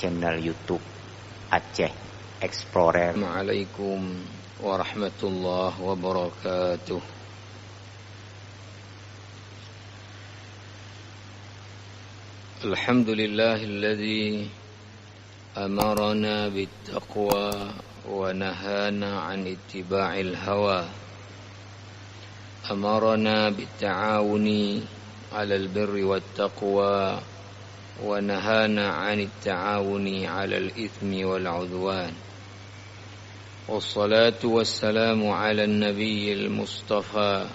channel YouTube Aceh Explorer. Assalamualaikum warahmatullahi wabarakatuh. Alhamdulillahilladzi amarana bittaqwa wa nahana an ittiba'il hawa. Amarana bitta'awuni 'alal birri wattaqwa wa nahana 'anit ta'awuni 'alal itsmi wal 'udwan. Wassalatu wassalamu 'alan nabiyyil mustafa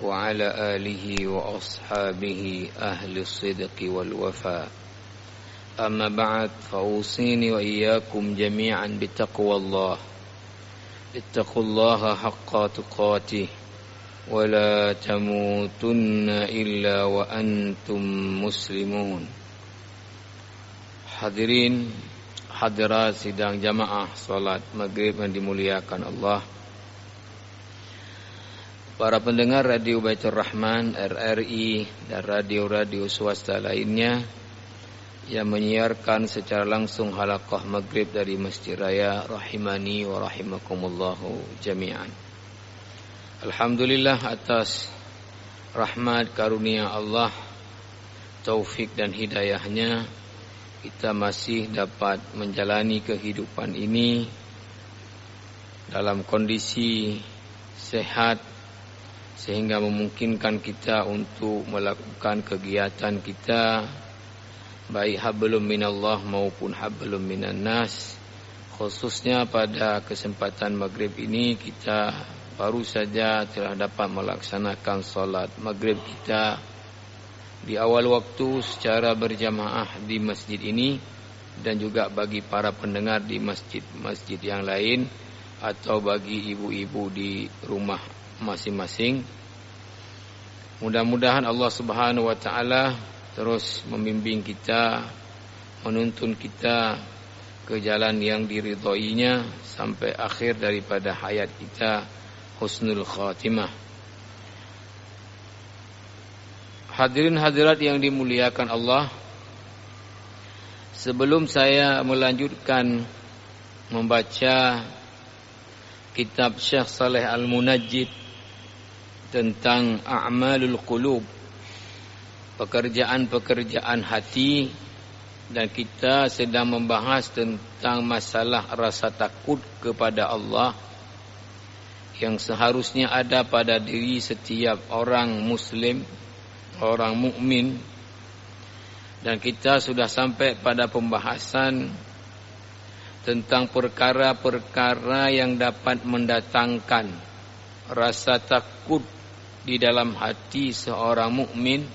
wa 'ala alihi wa ashabihi ahli sidqi wal wafa. Amma ba'd, fa usini wa iyyakum jami'an bittaqwallah. Ittaqullaha haqqa tuqatih wa la tamutunna illa wa antum muslimun. Hadirin hadirat sidang jamaah salat maghrib yang dimuliakan Allah, para pendengar Radio Baitur Rahman RRI dan radio-radio swasta lainnya yang menyiarkan secara langsung halaqah maghrib dari Masjid Raya rahimani wa rahimakumullahu jami'an. Alhamdulillah atas rahmat karunia Allah, taufik dan hidayahnya, kita masih dapat menjalani kehidupan ini dalam kondisi sehat, sehingga memungkinkan kita untuk melakukan kegiatan kita, baik hablum minallah maupun hablum minan nas. Khususnya pada kesempatan maghrib ini kita baru saja telah dapat melaksanakan salat maghrib kita di awal waktu secara berjamaah di masjid ini, dan juga bagi para pendengar di masjid-masjid yang lain atau bagi ibu-ibu di rumah masing-masing. Mudah-mudahan Allah Subhanahu wa taala terus membimbing kita, menuntun kita ke jalan yang diridhoinya sampai akhir daripada hayat kita, husnul khatimah. Hadirin hadirat yang dimuliakan Allah, sebelum saya melanjutkan membaca kitab Syekh Saleh Al-Munajjid tentang a'malul qulub, pekerjaan-pekerjaan hati, dan kita sedang membahas tentang masalah rasa takut kepada Allah yang seharusnya ada pada diri setiap orang muslim, orang mukmin. Dan kita sudah sampai pada pembahasan tentang perkara-perkara yang dapat mendatangkan rasa takut di dalam hati seorang mukmin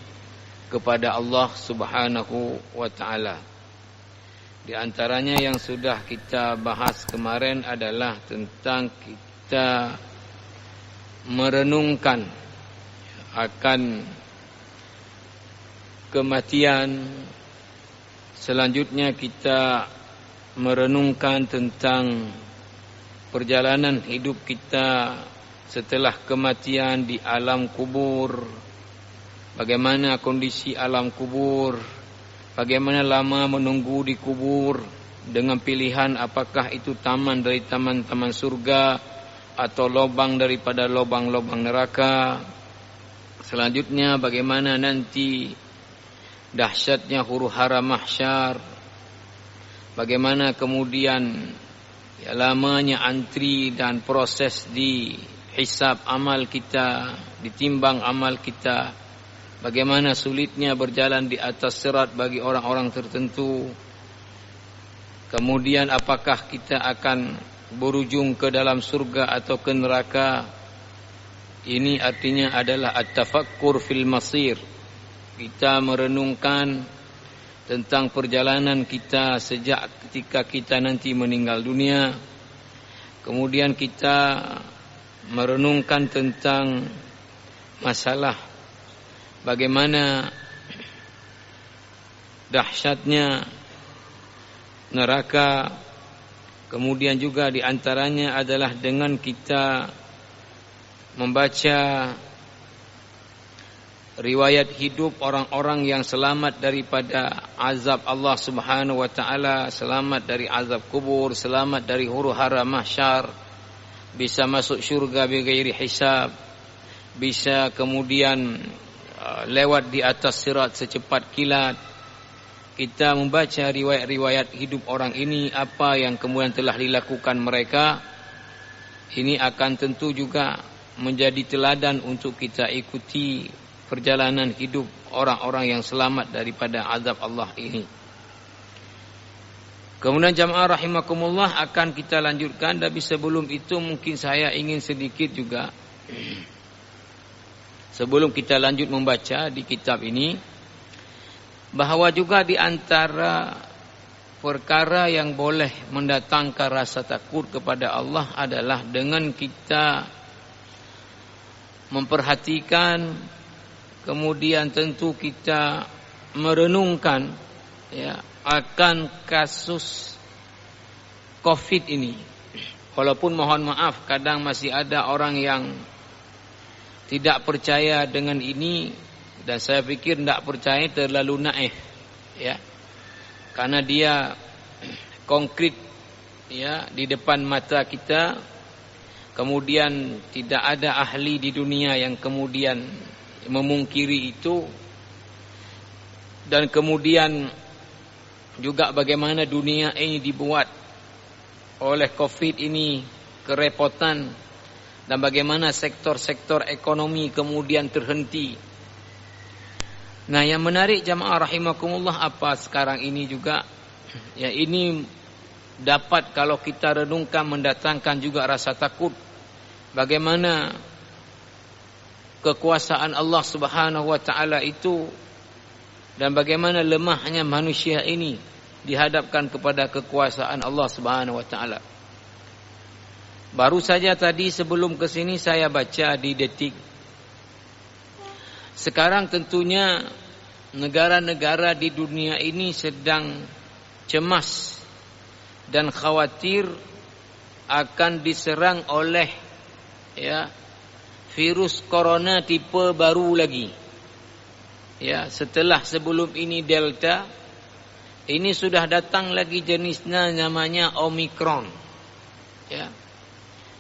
kepada Allah Subhanahu wa taala. Di antaranya yang sudah kita bahas kemarin adalah tentang kita merenungkan akan kematian. Selanjutnya kita merenungkan tentang perjalanan hidup kita setelah kematian di alam kubur. Bagaimana kondisi alam kubur, bagaimana lama menunggu di kubur, dengan pilihan apakah itu taman dari taman-taman surga atau lubang daripada lubang-lubang neraka. Selanjutnya bagaimana nanti dahsyatnya huru-hara mahsyar, bagaimana kemudian lamanya antri dan proses di hisab amal kita, ditimbang amal kita, bagaimana sulitnya berjalan di atas sirat bagi orang-orang tertentu. Kemudian apakah kita akan berujung ke dalam surga atau ke neraka. Ini artinya adalah at-tafakkur fil masir. Kita merenungkan tentang perjalanan kita sejak ketika kita nanti meninggal dunia. Kemudian kita merenungkan tentang masalah bagaimana dahsyatnya neraka. Kemudian juga di antaranya adalah dengan kita membaca riwayat hidup orang-orang yang selamat daripada azab Allah Subhanahu wa taala, selamat dari azab kubur, selamat dari huru-hara mahsyar, bisa masuk syurga bighairi hisab, bisa kemudian lewat di atas sirat secepat kilat. Kita membaca riwayat-riwayat hidup orang ini, apa yang kemudian telah dilakukan mereka, ini akan tentu juga menjadi teladan untuk kita ikuti perjalanan hidup orang-orang yang selamat daripada azab Allah ini. Kemudian jamaah rahimakumullah, akan kita lanjutkan, tapi sebelum itu mungkin saya ingin sedikit juga sebelum kita lanjut membaca di kitab ini, bahwa juga di antara perkara yang boleh mendatangkan rasa takut kepada Allah adalah dengan kita memperhatikan, kemudian tentu kita merenungkan ya akan kasus COVID ini. Walaupun mohon maaf, kadang masih ada orang yang tidak percaya dengan ini, dan saya pikir tidak percaya terlalu naif ya, karena dia konkret ya di depan mata kita. Kemudian tidak ada ahli di dunia yang kemudian memungkiri itu. Dan kemudian juga bagaimana dunia ini dibuat oleh COVID ini kerepotan, dan bagaimana sektor-sektor ekonomi kemudian terhenti. Nah, yang menarik jamaah rahimakumullah apa sekarang ini juga, ya ini dapat kalau kita renungkan mendatangkan juga rasa takut. Bagaimana kekuasaan Allah Subhanahu wa taala itu, dan bagaimana lemahnya manusia ini dihadapkan kepada kekuasaan Allah Subhanahu wa taala. Baru saja tadi sebelum ke sini saya baca di Detik. Sekarang tentunya negara-negara di dunia ini sedang cemas dan khawatir akan diserang oleh ya virus corona tipe baru lagi. Ya, setelah sebelum ini Delta, ini sudah datang lagi jenisnya namanya Omicron. Ya.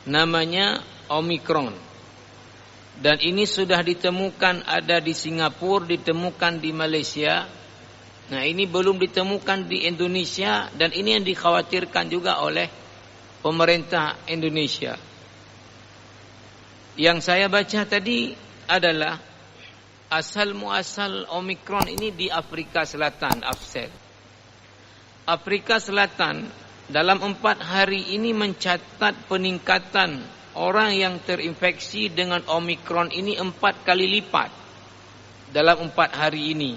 Namanya Omicron. Dan ini sudah ditemukan ada di Singapura, ditemukan di Malaysia. Nah, ini belum ditemukan di Indonesia, dan ini yang dikhawatirkan juga oleh pemerintah Indonesia. Yang saya baca tadi adalah asal muasal Omicron ini di Afrika Selatan, Afsel. Afrika Selatan dalam 4 hari ini mencatat peningkatan orang yang terinfeksi dengan Omicron ini 4 kali lipat dalam 4 hari ini.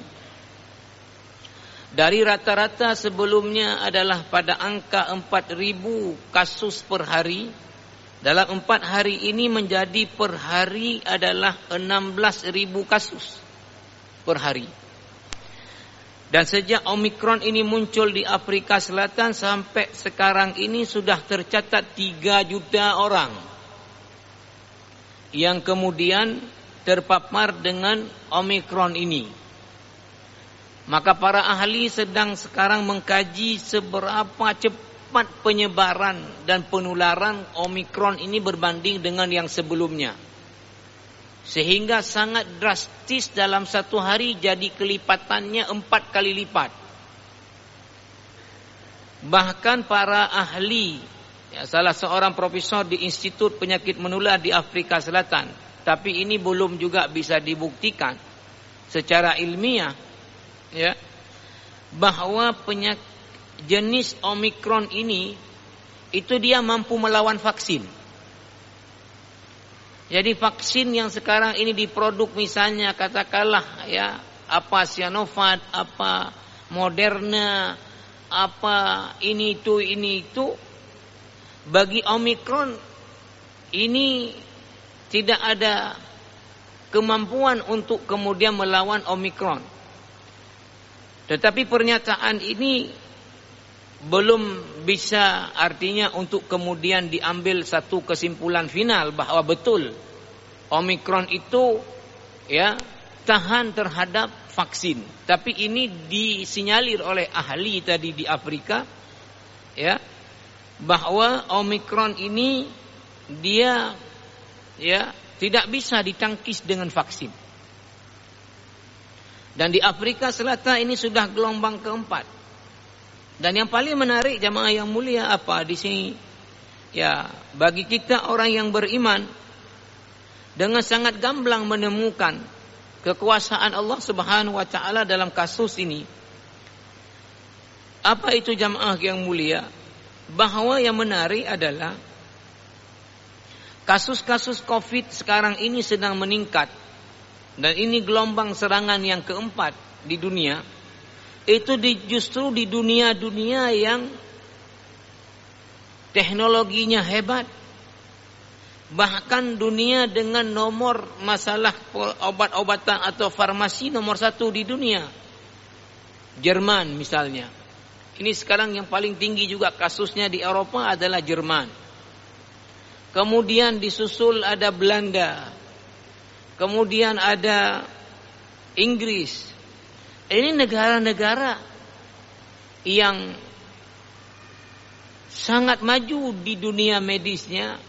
Dari rata-rata sebelumnya adalah pada angka 4.000 kasus per hari. Dalam 4 hari ini menjadi per hari adalah 16.000 kasus per hari. Dan sejak Omicron ini muncul di Afrika Selatan sampai sekarang ini sudah tercatat 3 juta orang yang kemudian terpapar dengan Omicron ini. Maka para ahli sedang sekarang mengkaji seberapa cepat penyebaran dan penularan Omicron ini berbanding dengan yang sebelumnya. Sehingga sangat drastis dalam 1 hari jadi kelipatannya 4 kali lipat. Bahkan para ahli, ya, salah seorang profesor di Institut Penyakit Menular di Afrika Selatan, tapi ini belum juga bisa dibuktikan secara ilmiah, ya, bahwa jenis Omicron ini itu dia mampu melawan vaksin. Jadi vaksin yang sekarang ini diproduk misalnya katakanlah ya apa Sinovac, apa Moderna, apa ini itu bagi Omicron ini tidak ada kemampuan untuk kemudian melawan Omicron. Tetapi pernyataan ini belum bisa artinya untuk kemudian diambil satu kesimpulan final bahwa betul Omicron itu ya tahan terhadap vaksin. Tapi ini disinyalir oleh ahli tadi di Afrika, ya, bahwa Omikron ini dia ya tidak bisa ditangkis dengan vaksin. Dan di Afrika Selatan ini sudah gelombang keempat. Dan yang paling menarik jamaah yang mulia apa di sini? Ya, bagi kita orang yang beriman dengan sangat gamblang menemukan kekuasaan Allah Subhanahu wa taala dalam kasus ini. Apa itu jamaah yang mulia? Bahwa yang menarik adalah kasus-kasus Covid sekarang ini sedang meningkat. Dan ini gelombang serangan yang keempat di dunia. Itu justru di dunia-dunia yang teknologinya hebat. Bahkan dunia dengan nomor masalah obat-obatan atau farmasi nomor 1 di dunia. Jerman misalnya. Ini sekarang yang paling tinggi juga kasusnya di Eropa adalah Jerman. Kemudian disusul ada Belanda. Kemudian ada Inggris. Ini negara-negara yang sangat maju di dunia medisnya,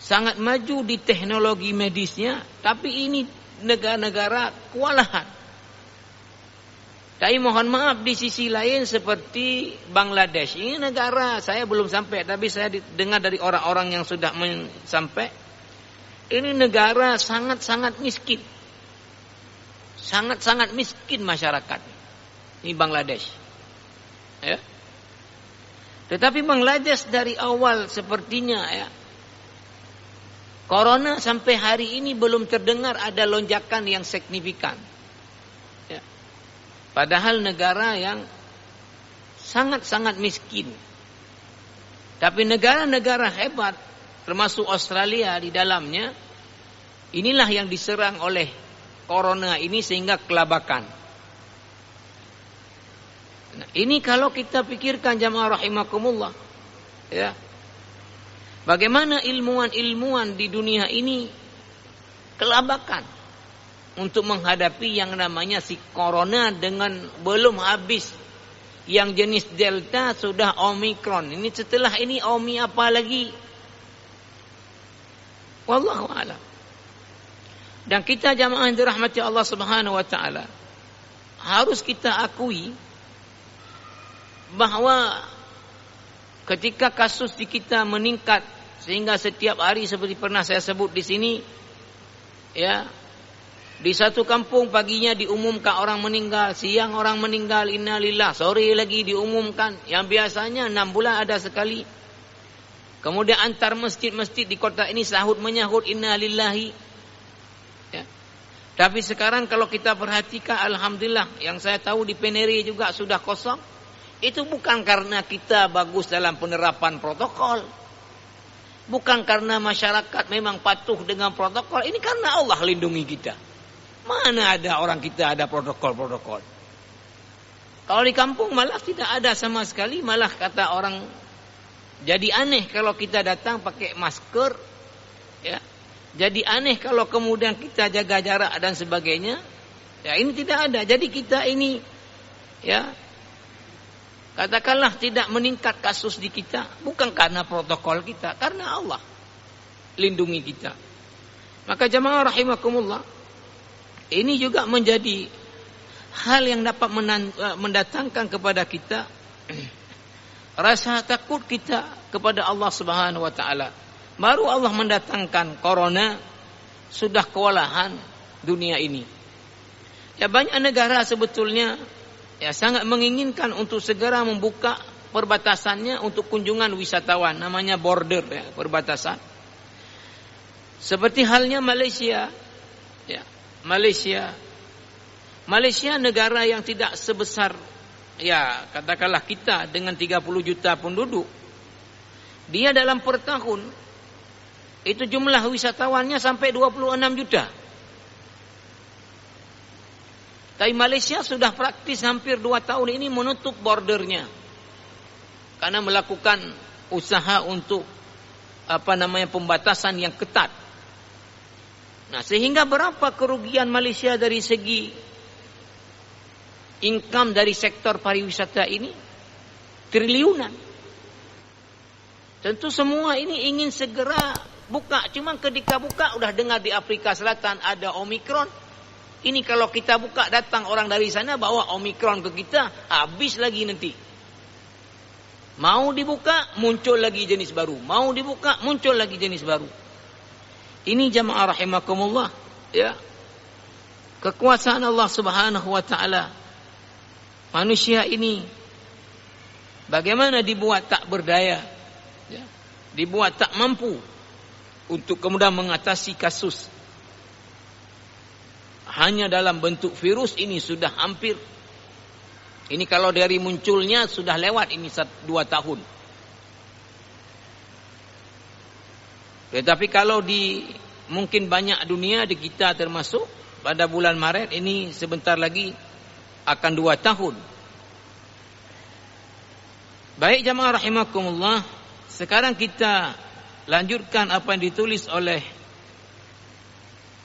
sangat maju di teknologi medisnya, tapi ini negara-negara kewalahan. Tapi mohon maaf di sisi lain seperti Bangladesh. Ini negara saya belum sampai, tapi saya dengar dari orang-orang yang sudah sampai. Ini negara sangat-sangat miskin. Sangat-sangat miskin masyarakat. Ini Bangladesh. Ya. Tetapi Bangladesh dari awal sepertinya ya. Corona sampai hari ini belum terdengar ada lonjakan yang signifikan. Ya. Padahal negara yang sangat-sangat miskin. Tapi negara-negara hebat, termasuk Australia di dalamnya, inilah yang diserang oleh corona ini sehingga kelabakan. Nah, ini kalau kita pikirkan jamaah rahimakumullah, ya, bagaimana ilmuwan-ilmuwan di dunia ini kelabakan untuk menghadapi yang namanya si corona dengan belum habis yang jenis Delta sudah Omikron. Ini setelah ini Omi apa lagi? Wallahu a'lam. Dan kita jamaah yang dirahmati Allah Subhanahu wa taala harus kita akui bahwa ketika kasus di kita meningkat sehingga setiap hari seperti pernah saya sebut di sini, ya, di satu kampung paginya diumumkan orang meninggal, siang orang meninggal, innalillah, sore lagi diumumkan, yang biasanya 6 bulan ada sekali. Kemudian antar masjid-masjid di kota ini sahut menyahut innalillahi. Ya. Tapi sekarang kalau kita perhatikan, alhamdulillah, yang saya tahu di Peneri juga sudah kosong. Itu bukan karena kita bagus dalam penerapan protokol. Bukan karena masyarakat memang patuh dengan protokol. Ini karena Allah lindungi kita. Mana ada orang kita ada protokol-protokol. Kalau di kampung malah tidak ada sama sekali. Malah kata orang, jadi aneh kalau kita datang pakai masker. Ya. Jadi aneh kalau kemudian kita jaga jarak dan sebagainya. Ya, ini tidak ada. Jadi kita ini, ya, katakanlah tidak meningkat kasus di kita. Bukan karena protokol kita. Karena Allah lindungi kita. Maka jamaah rahimakumullah, ini juga menjadi hal yang dapat mendatangkan kepada kita rasa takut kita kepada Allah Subhanahu wa taala. Baru Allah mendatangkan corona, sudah kewalahan dunia ini. Ya, banyak negara sebetulnya ya sangat menginginkan untuk segera membuka perbatasannya untuk kunjungan wisatawan, namanya border ya, perbatasan. Seperti halnya Malaysia. Ya, Malaysia negara yang tidak sebesar ya katakanlah kita dengan 30 juta penduduk. Dia dalam per tahun itu jumlah wisatawannya sampai 26 juta. Tapi Malaysia sudah praktis hampir 2 tahun ini menutup bordernya. Karena melakukan usaha untuk pembatasan yang ketat. Nah, sehingga berapa kerugian Malaysia dari segi income dari sektor pariwisata ini? Triliunan. Tentu semua ini ingin segera buka. Cuma ketika buka udah dengar di Afrika Selatan ada Omikron. Ini kalau kita buka datang orang dari sana bawa Omikron ke kita, habis lagi nanti. Mau dibuka muncul lagi jenis baru. Mau dibuka muncul lagi jenis baru. Ini jamaah rahimakumullah, ya. Kekuasaan Allah Subhanahu wa taala. Manusia ini bagaimana dibuat tak berdaya, ya. Dibuat tak mampu untuk kemudian mengatasi kasus. Hanya dalam bentuk virus ini sudah hampir. Ini kalau dari munculnya sudah lewat ini 2 tahun. Tetapi kalau di mungkin banyak dunia, di kita termasuk, pada bulan Maret ini sebentar lagi akan 2 tahun. Baik jamaah rahimakumullah, sekarang kita lanjutkan apa yang ditulis oleh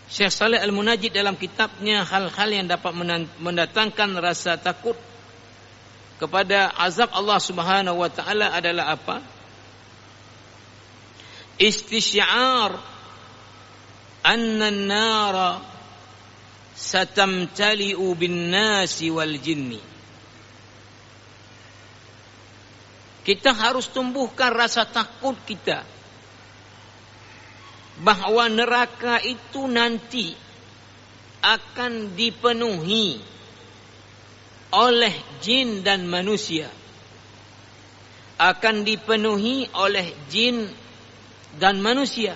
Syekh Saleh Al-Munajjid dalam kitabnya hal-hal yang dapat mendatangkan rasa takut kepada azab Allah Subhanahu wa taala adalah apa? Istisy'ar anna an-nara satamtali'u bin-nasi wal jinni. Kita harus tumbuhkan rasa takut kita bahwa neraka itu nanti akan dipenuhi oleh jin dan manusia. Akan dipenuhi oleh jin dan manusia.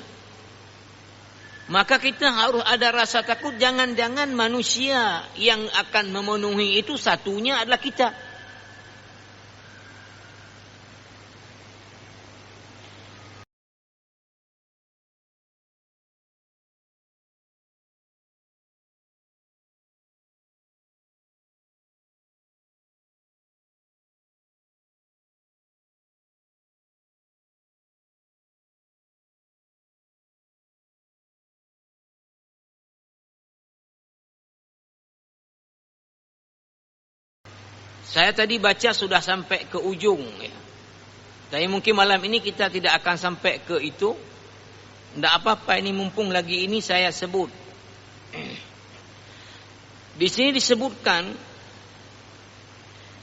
Maka kita harus ada rasa takut, jangan-jangan manusia yang akan memenuhi itu satunya adalah kita. Saya tadi baca sudah sampai ke ujung, ya. Tapi mungkin malam ini kita tidak akan sampai ke itu. Tidak apa-apa, ini mumpung lagi ini saya sebut. Di sini disebutkan,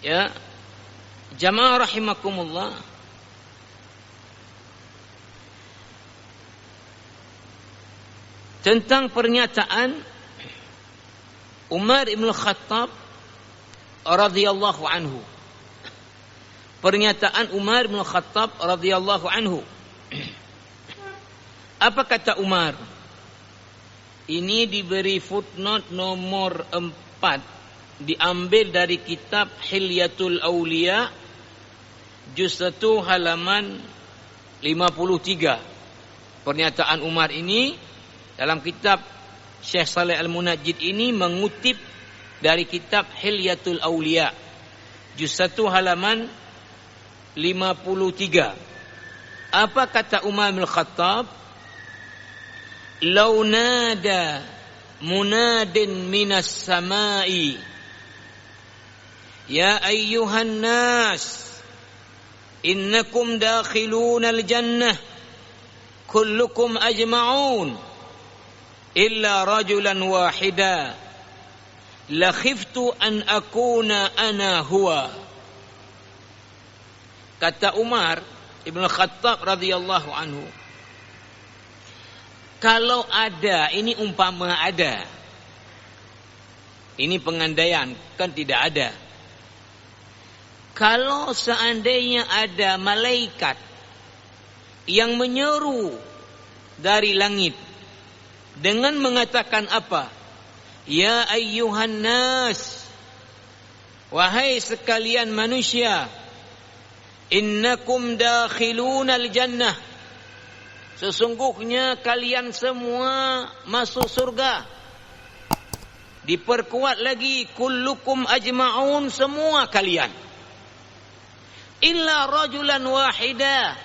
ya, jamaah rahimakumullah, tentang pernyataan Umar ibn Khattab radhiyallahu anhu. Pernyataan Umar bin Khattab radhiyallahu anhu. Apa kata Umar? Ini diberi footnote nomor 4, diambil dari kitab Hilyatul Auliya juz 1 halaman 53. Pernyataan Umar ini dalam kitab Syekh Saleh Al-Munajjid ini mengutip dari kitab Hilyatul Auliya juz 1 halaman 53. Apa kata Umar bin Khattab? Law nada munadin minas samai ya ayyuhan nas innakum dakhiluna al-jannah kullukum ajma'un illa rajulan wahida la khiftu an akuna ana huwa. Kata Umar Ibn Khattab radhiyallahu anhu, kalau ada, ini umpama ada, ini pengandaian, kan tidak ada. Kalau seandainya ada malaikat yang menyeru dari langit dengan mengatakan apa? Ya ayyuhan nas, wahai sekalian manusia, innakum dakhilunal jannah, sesungguhnya kalian semua masuk surga. Diperkuat lagi, kullukum ajma'un, semua kalian. Illa rajulan wahida,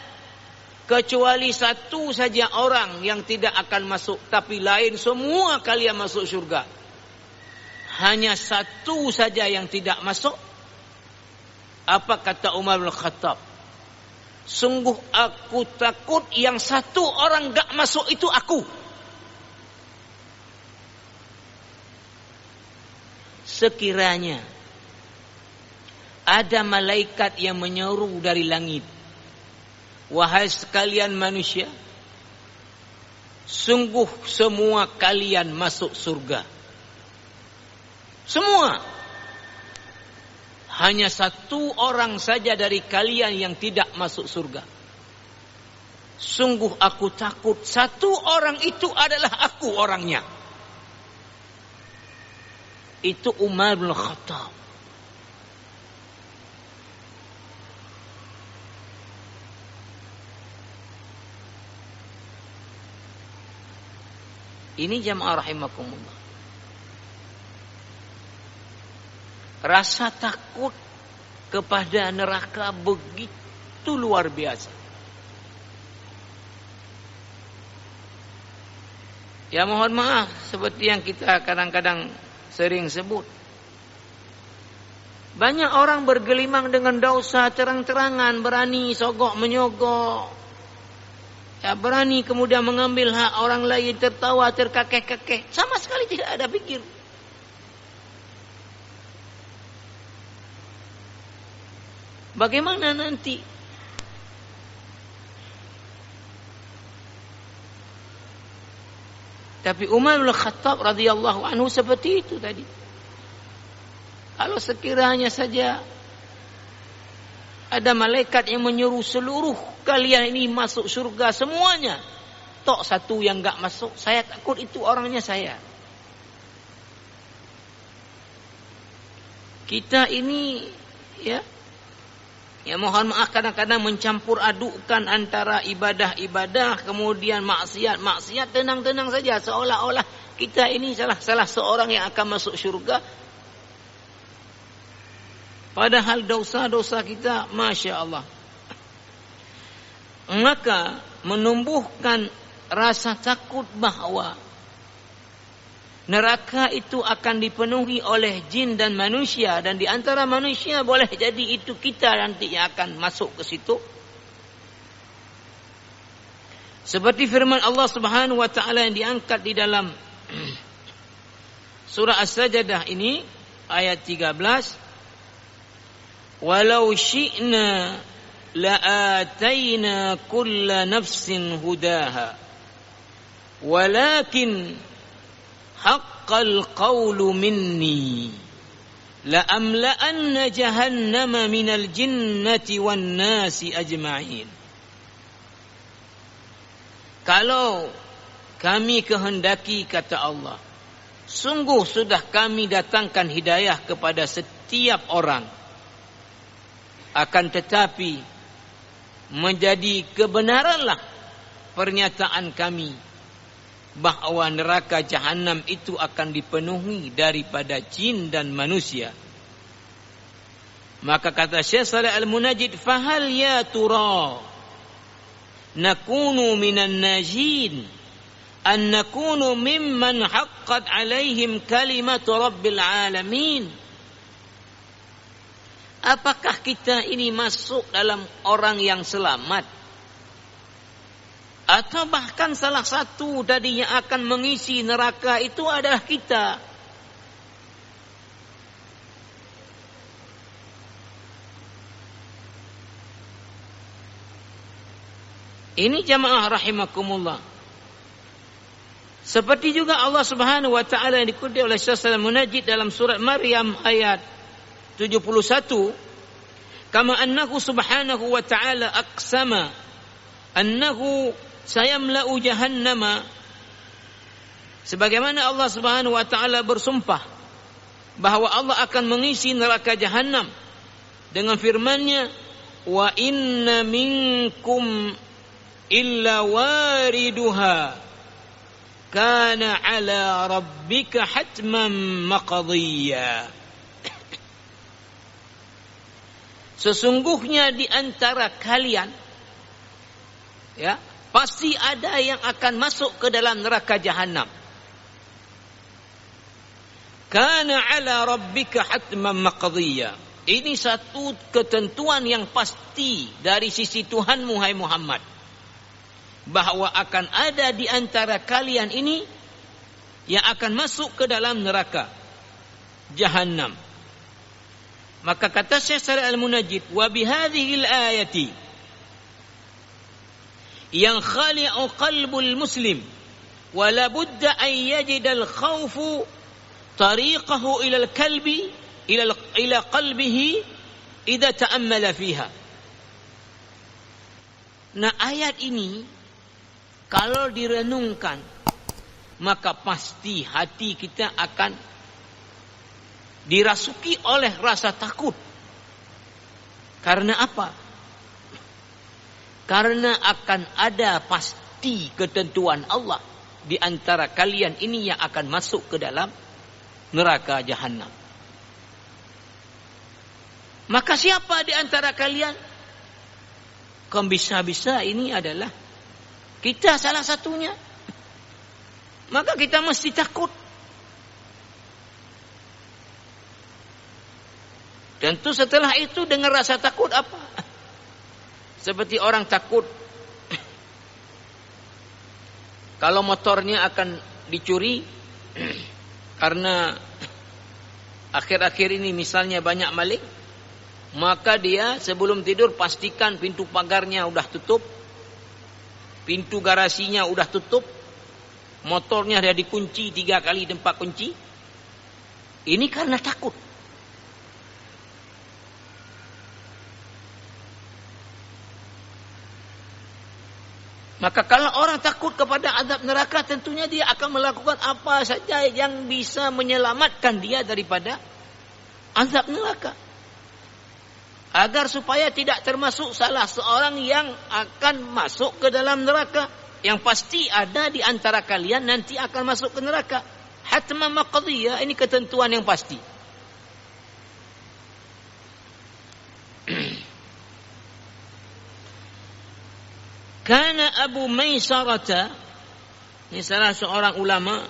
kecuali satu saja orang yang tidak akan masuk, tapi lain semua kalian masuk surga. Hanya satu saja yang tidak masuk. Apa kata Umar bin Khattab? Sungguh aku takut yang satu orang gak masuk itu aku. Sekiranya ada malaikat yang menyeru dari langit, wahai sekalian manusia, sungguh semua kalian masuk surga. Semua. Hanya satu orang saja dari kalian yang tidak masuk surga. Sungguh aku takut satu orang itu adalah aku orangnya. Itu Umar bin Khattab. Ini jamaah rahimakumullah. Rasa takut kepada neraka begitu luar biasa. Ya mohon maaf, seperti yang kita kadang-kadang sering sebut. Banyak orang bergelimang dengan dosa terang-terangan, berani sogok menyogok. Ya, berani kemudian mengambil hak orang lain, tertawa, terkekeh-kekeh. Sama sekali tidak ada pikir. Bagaimana nanti? Tapi Umar bin Khattab radhiyallahu anhu seperti itu tadi. Kalau sekiranya saja ada malaikat yang menyuruh seluruh kalian ini masuk surga semuanya, tok satu yang enggak masuk, saya takut itu orangnya saya. Kita ini ya mohon maaf kadang-kadang mencampur adukkan antara ibadah-ibadah kemudian maksiat, tenang-tenang saja seolah-olah kita ini salah seorang yang akan masuk surga. Padahal dosa-dosa kita Masya Allah. Maka menumbuhkan rasa takut bahwa neraka itu akan dipenuhi oleh jin dan manusia, dan di antara manusia boleh jadi itu kita nanti yang akan masuk ke situ. Seperti firman Allah Subhanahu wa taala yang diangkat di dalam surah As-Sajdah ini ayat 13, "Walau syi'na la'ataina kulla nafsin hudaha walakin haqqal qawlu minni la'amla'anna jahannama minal jinnati wan nasi ajma'in." Kalau kami kehendaki, kata Allah, sungguh sudah kami datangkan hidayah kepada setiap orang. Akan tetapi menjadi kebenaranlah pernyataan kami bahwa neraka jahanam itu akan dipenuhi daripada jin dan manusia. Maka kata Syekh Shalih Al-Munajjid, fahal ya tura nakunu minan najin an nakunu mimman haqqat alaihim kalimatu rabbil alamin. Apakah kita ini masuk dalam orang yang selamat? Atau bahkan salah satu dari yang akan mengisi neraka itu adalah kita. Ini jamaah rahimakumullah. Seperti juga Allah Subhanahu wa taala yang dikutip oleh Syekh Shalih Al-Munajjid dalam surat Maryam ayat 71, kama annahu subhanahu wa ta'ala aqsama annahu sayamla'u jahannama, sebagaimana Allah Subhanahu wa ta'ala bersumpah bahwa Allah akan mengisi neraka jahanam dengan firman-Nya, wa inna minkum illa wariduha kana ala rabbika hatman maqdiyya. Sesungguhnya di antara kalian Ya, pasti ada yang akan masuk ke dalam neraka jahanam. Kana ala rabbika hatman maqdiyya. Ini satu ketentuan yang pasti dari sisi Tuhanmu, hai Muhammad, bahwa akan ada di antara kalian ini yang akan masuk ke dalam neraka jahanam. Maka kata Syekh Shalih Al-Munajjid, wa bihadhihi al-ayati yang khali'u qalbul muslim wa la budda an yajida al-khawfu tariqahu ila al-qalbi ila qalbihi idza ta'ammala fiha. Nah, ayat ini kalau direnungkan maka pasti hati kita akan dirasuki oleh rasa takut. Karena apa? Karena akan ada pasti ketentuan Allah di antara kalian ini yang akan masuk ke dalam neraka jahanam. Maka siapa di antara kalian? Bisa-bisa ini adalah kita salah satunya. Maka kita mesti takut. Tentu setelah itu dengan rasa takut apa? Seperti orang takut kalau motornya akan dicuri karena akhir-akhir ini misalnya banyak maling, maka dia sebelum tidur pastikan pintu pagarnya udah tutup, pintu garasinya udah tutup, motornya dia dikunci 3 kali tempat kunci. Ini karena takut. Maka kalau orang takut kepada azab neraka, tentunya dia akan melakukan apa saja yang bisa menyelamatkan dia daripada azab neraka. Agar supaya tidak termasuk salah seorang yang akan masuk ke dalam neraka. Yang pasti ada di antara kalian nanti akan masuk ke neraka. Hatman maqdiyya, ini ketentuan yang pasti. Karena Abu Maisarata, ini salah seorang ulama,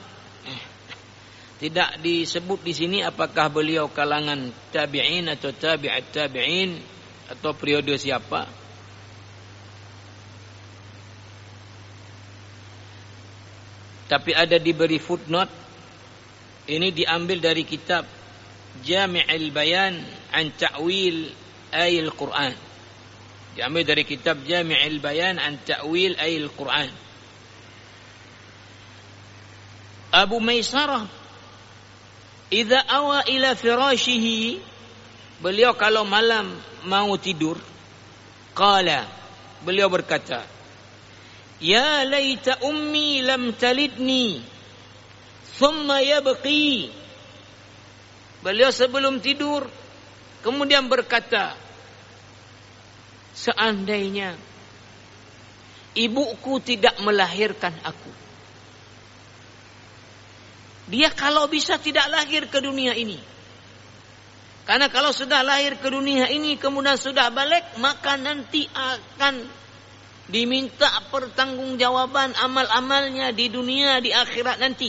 tidak disebut di sini apakah beliau kalangan tabi'in atau tabi'at tabi'in atau periode siapa. Tapi ada diberi footnote. Ini diambil dari kitab Jami'ul Bayan an Ta'wil Ayil Quran. Diambil dari kitab Jami'ul Bayan an Ta'wil Ayil Quran. Abu Maisarah idza awa ila firashihi, beliau kalau malam mau tidur, qala, beliau berkata, ya laita ummi lam talidni thumma yabqi. Beliau sebelum tidur kemudian berkata, seandainya ibuku tidak melahirkan aku. Dia kalau bisa tidak lahir ke dunia ini. Karena kalau sudah lahir ke dunia ini kemudian sudah balik, maka nanti akan diminta pertanggungjawaban amal-amalnya di dunia, di akhirat nanti.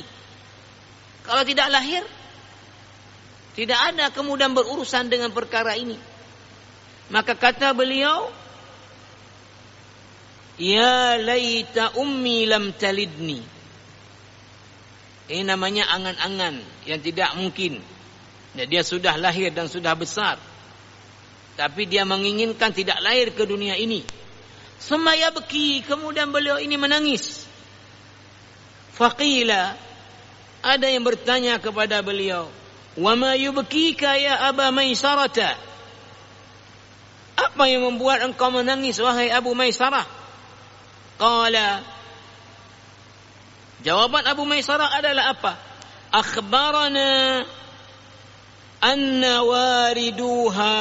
Kalau tidak lahir, tidak ada kemudian berurusan dengan perkara ini. Maka kata beliau, ya laita ummi lam talidni. Ini namanya angan-angan yang tidak mungkin. Ya, dia sudah lahir dan sudah besar, tapi dia menginginkan tidak lahir ke dunia ini. Semaya beki, kemudian beliau ini menangis. Faqila, ada yang bertanya kepada beliau, wa ma yubkika ya Aba Maisarata? Apa yang membuat engkau menangis wahai Abu Maisarah? Qala, jawaban Abu Maisarah adalah apa? Akhbarana anna wariduha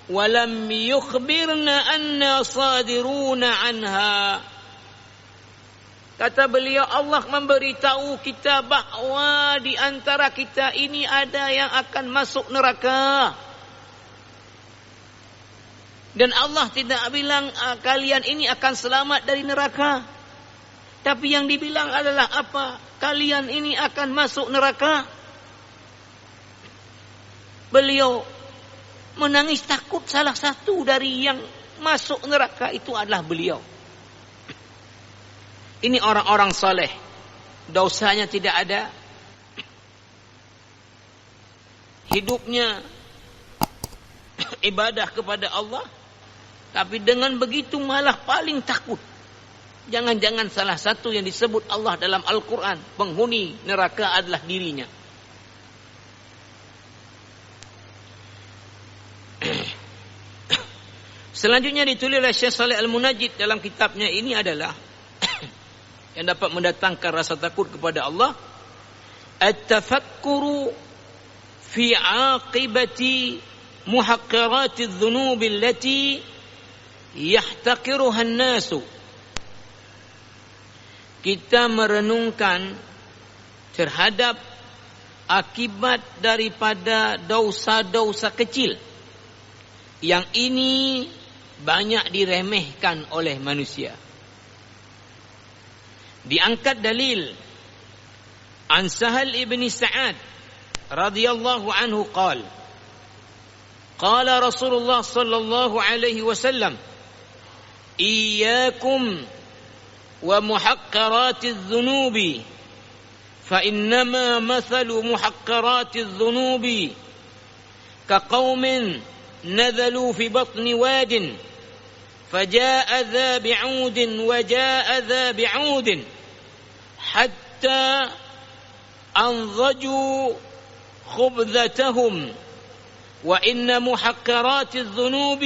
wa lam yukhbirna anna sadiruna anha. Kata beliau, Allah memberitahu kita bahwa di antara kita ini ada yang akan masuk neraka. Dan Allah tidak bilang kalian ini akan selamat dari neraka. Tapi yang dibilang adalah apa? Kalian ini akan masuk neraka. Beliau menangis takut salah satu dari yang masuk neraka itu adalah beliau. Ini orang-orang saleh. Dosanya tidak ada. Hidupnya ibadah kepada Allah. Tapi dengan begitu malah paling takut. Jangan-jangan salah satu yang disebut Allah dalam Al-Quran, penghuni neraka adalah dirinya. Selanjutnya ditulis oleh Syekh Saleh Al-Munajjid dalam kitabnya ini adalah yang dapat mendatangkan rasa takut kepada Allah, at-tafakkuru fi aqibati muhaqqarati adh-dhunub allati yahtaqiruha an-nasu. Kita merenungkan terhadap akibat daripada dosa-dosa kecil yang ini banyak diremehkan oleh manusia. Diangkat dalil an Sahal ibn Sa'ad radhiyallahu anhu qala Rasulullah sallallahu alaihi wasallam iyyakum wa muhaqqaratiz dzunubi fa innama mathalu muhaqqaratiz dzunubi kaqaumin نزلوا في بطن واد فجاء ذا بعود وجاء ذا بعود حتى أنضجوا خبثتهم وإن محقرات الذنوب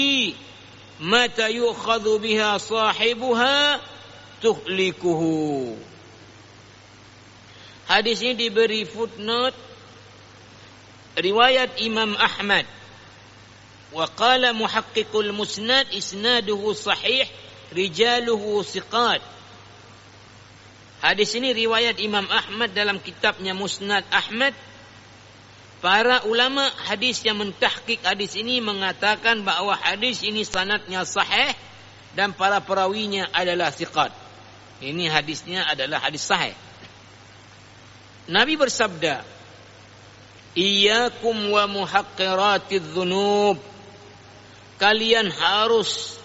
متى يؤخذ بها صاحبها تهلكه. Hadis ini diberi footnote riwayat Imam Ahmad. Wa qala muhaqqiqul musnad isnaduhu sahih rijaluhu thiqat. Hadis ini riwayat Imam Ahmad dalam kitabnya Musnad Ahmad. Para ulama hadis yang mentahqiq hadis ini mengatakan bahwa hadis ini sanadnya sahih dan para perawinya adalah thiqat. Ini hadisnya adalah hadis sahih. Nabi bersabda, "Iyyakum wa muhaqqiratiz dzunub." Kalian harus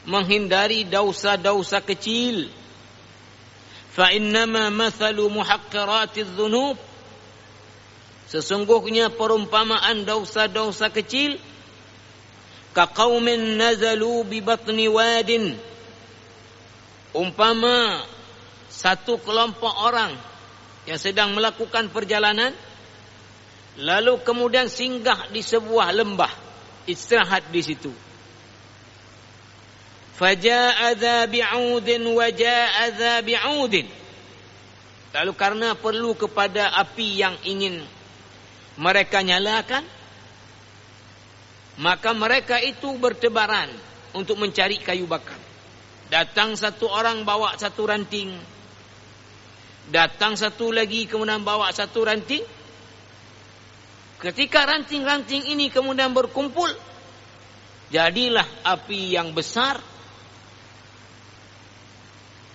menghindari dosa-dosa kecil. Fa innama mathalu muhaqqiratiz dzunub. Sesungguhnya perumpamaan dosa-dosa kecil kaqaumin nazalu bi batni wadin. Umpama satu kelompok orang yang sedang melakukan perjalanan lalu kemudian singgah di sebuah lembah, istirahat di situ. Faja'a dza bi'udin wa ja'a dza bi'udin. Lalu karena perlu kepada api yang ingin mereka nyalakan, maka mereka itu bertebaran untuk mencari kayu bakar. Datang satu orang bawa satu ranting. Datang satu lagi kemudian bawa satu ranting. Ketika ranting-ranting ini kemudian berkumpul, jadilah api yang besar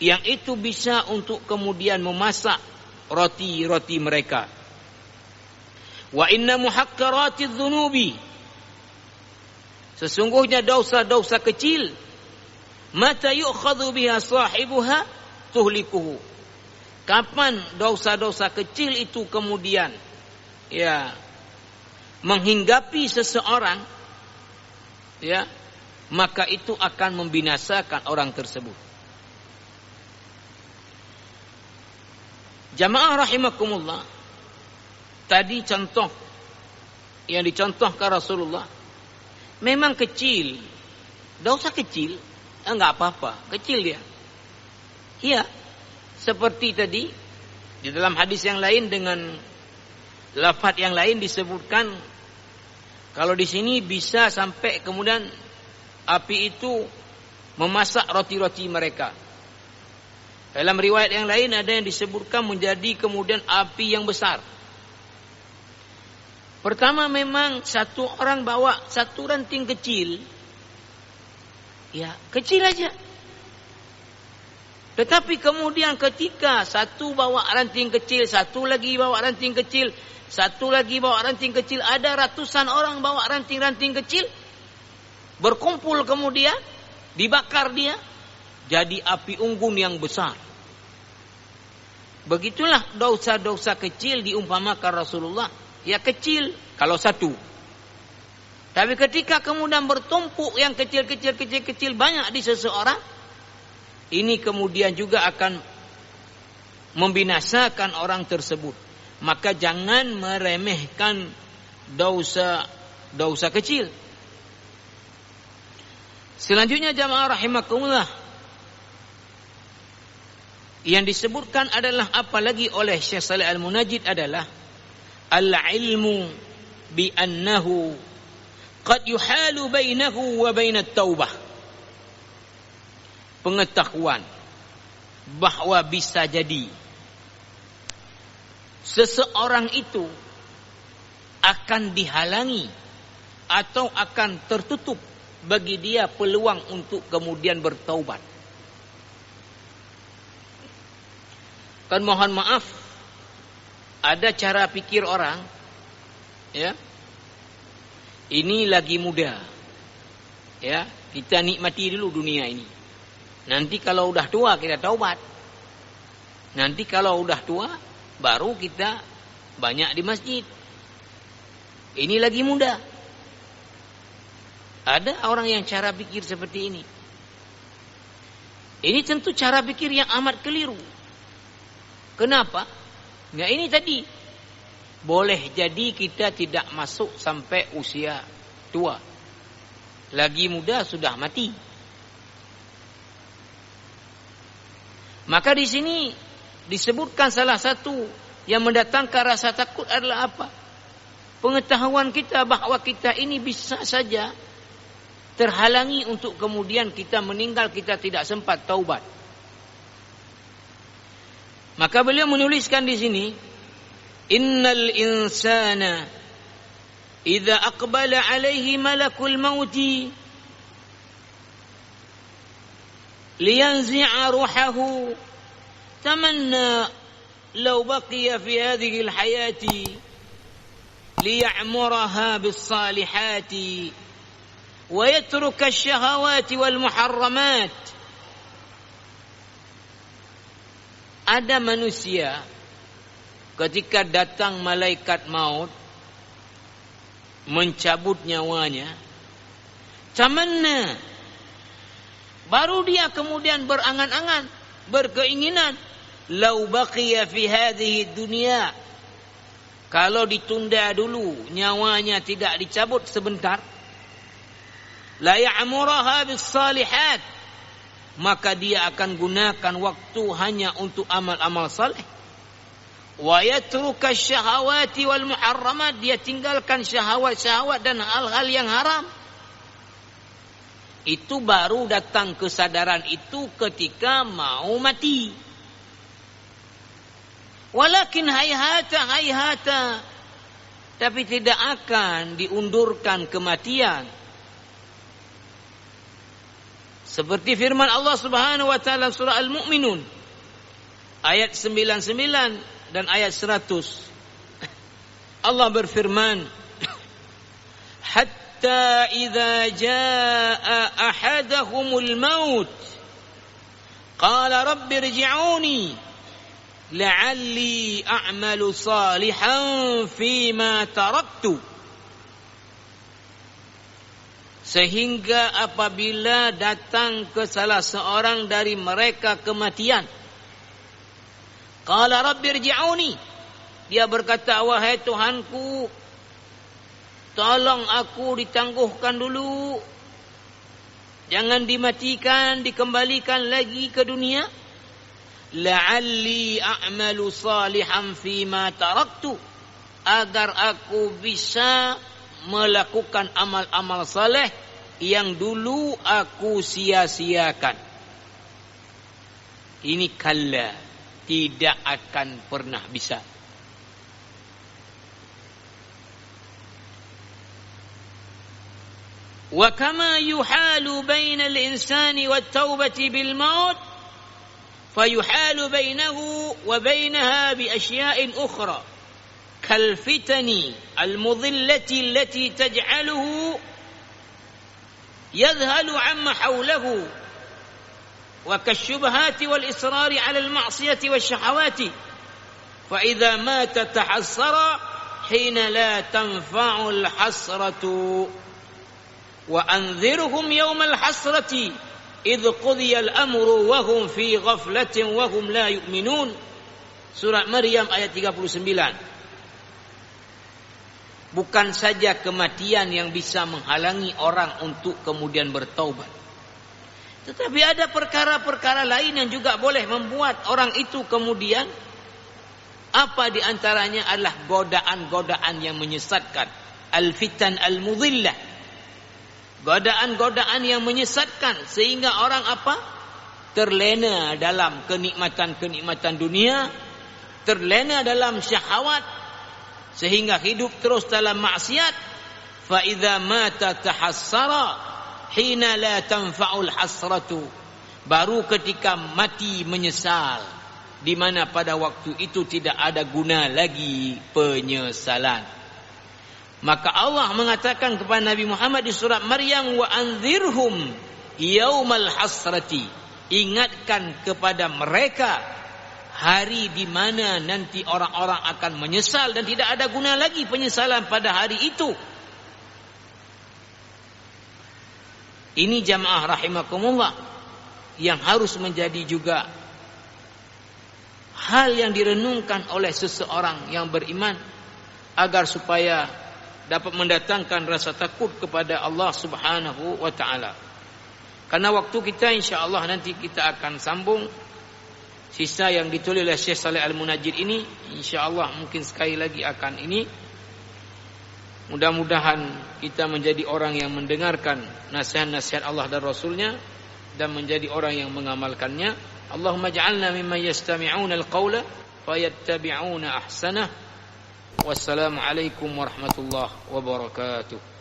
yang itu bisa untuk kemudian memasak roti-roti mereka. Wa inna muhaqqaratiz dzunubi. Sesungguhnya dosa-dosa kecil mata yu'khadhu biha sahibuha tuhlikuhu. Kapan dosa-dosa kecil itu kemudian menghinggapi seseorang, maka itu akan membinasakan orang tersebut. Jamaah rahimakumullah, tadi contoh yang dicontohkan Rasulullah memang kecil, dosa kecil, enggak apa-apa, kecil dia. Iya, seperti tadi di dalam hadis yang lain dengan lafaz yang lain disebutkan kalau di sini bisa sampai kemudian api itu memasak roti-roti mereka. Dalam riwayat yang lain ada yang disebutkan menjadi kemudian api yang besar. Pertama memang satu orang bawa satu ranting kecil Ya, kecil aja. Tetapi kemudian ketika satu bawa ranting kecil, satu lagi bawa ranting kecil, satu lagi bawa ranting kecil, ada ratusan orang bawa ranting-ranting kecil, berkumpul kemudian, dibakar dia, jadi api unggun yang besar. Begitulah dosa-dosa kecil diumpamakan Rasulullah. Ya kecil kalau satu. Tapi ketika kemudian bertumpuk yang kecil banyak di seseorang, ini kemudian juga akan membinasakan orang tersebut. Maka jangan meremehkan dosa kecil. Selanjutnya jamaah rahimakumullah, yang disebutkan adalah apalagi oleh Syekh Shalih Al-Munajjid adalah al-ilmu bi annahu qad yuhalu bainahu wa bainat taubah. Pengetahuan bahwa bisa jadi seseorang itu akan dihalangi atau akan tertutup bagi dia peluang untuk kemudian bertaubat. Kan mohon maaf, ada cara pikir orang, ya, ini lagi muda, ya, kita nikmati dulu dunia ini. Nanti kalau udah tua kita taubat. Nanti kalau udah tua baru kita banyak di masjid. Ini lagi muda. Ada orang yang cara pikir seperti ini. Ini tentu cara pikir yang amat keliru. Kenapa? Ya ini tadi. Boleh jadi kita tidak masuk sampai usia tua. Lagi muda sudah mati. Maka di sini disebutkan salah satu yang mendatangkan rasa takut adalah apa? Pengetahuan kita bahwa kita ini bisa saja terhalangi untuk kemudian kita meninggal, kita tidak sempat taubat. Maka beliau menuliskan di sini, innal insana idza aqbala alaihi malakul mauti liyanzi'a ruhahu tamanna law baqiya fi hadhihi alhayati liya'muraha bis-salihati wa yatruka asy-syahawati wal muharramat. Ada manusia ketika datang malaikat maut mencabut nyawanya, tamanna, baru dia kemudian berangan-angan, berkeinginan, lau baqiya fi hadhihi dunya, kalau ditunda dulu nyawanya tidak dicabut sebentar, la ya'muraha bis salihat, maka dia akan gunakan waktu hanya untuk amal-amal saleh. Wa yatruka syahawati wal muharramat, dia tinggalkan syahwat-syahwat dan hal-hal yang haram. Itu baru datang kesadaran itu ketika mau mati. Walakin hayhata, tapi tidak akan diundurkan kematian. Seperti firman Allah Subhanahu wa taala surah Al-Mu'minun ayat 99 dan ayat 100. Allah berfirman, hatta idza jaa ahadahumul maut qala rabbi irji'uni la'alli a'malu salihan fima taraktu. Sehingga apabila datang ke salah seorang dari mereka kematian, qala rabbi irji'uni, dia berkata, wahai Tuhanku, tolong aku ditangguhkan dulu, jangan dimatikan, dikembalikan lagi ke dunia, la'alli a'malu salihan fima taraktu, agar aku bisa melakukan amal-amal saleh yang dulu aku sia-siakan. Ini kalla, tidak akan pernah bisa. وكما يحال بين الإنسان والتوبة بالموت فيحال بينه وبينها بأشياء أخرى كالفتن المضلة التي تجعله يذهل عما حوله وكالشبهات والإصرار على المعصية والشهوات فإذا مات تحسر حين لا تنفع الحسرة وأنذرهم يوم الحسرة إذ قضي الأمر وهم في غفلة وهم لا يؤمنون. Surat Maryam ayat 39. Bukan saja kematian yang bisa menghalangi orang untuk kemudian bertaubat, tetapi ada perkara-perkara lain yang juga boleh membuat orang itu kemudian, apa di antaranya adalah godaan-godaan yang menyesatkan, al-fitan al-mudhillah, godaan-godaan yang menyesatkan sehingga orang apa? Terlena dalam kenikmatan-kenikmatan dunia, terlena dalam syahwat sehingga hidup terus dalam maksiat. Fa idza mata tahassara hina la tanfa'ul hasratu. Baru ketika mati menyesal, di mana pada waktu itu tidak ada guna lagi penyesalan. Maka Allah mengatakan kepada Nabi Muhammad di surat Maryam, wa anzirhum yaumal hasrati, ingatkan kepada mereka hari di mana nanti orang-orang akan menyesal dan tidak ada guna lagi penyesalan pada hari itu. Ini jamaah rahimakumullah yang harus menjadi juga hal yang direnungkan oleh seseorang yang beriman agar supaya dapat mendatangkan rasa takut kepada Allah Subhanahu wa taala. Karena waktu kita insya-Allah nanti kita akan sambung sisa yang ditulis oleh Syekh Saleh Al-Munajjid ini, insya-Allah mungkin sekali lagi akan ini. Mudah-mudahan kita menjadi orang yang mendengarkan nasihat-nasihat Allah dan Rasulnya dan menjadi orang yang mengamalkannya. Allahumma ja'alna mimman yastami'una al-qawla fayattabi'una ahsanah. Wassalamualaikum warahmatullahi wabarakatuh.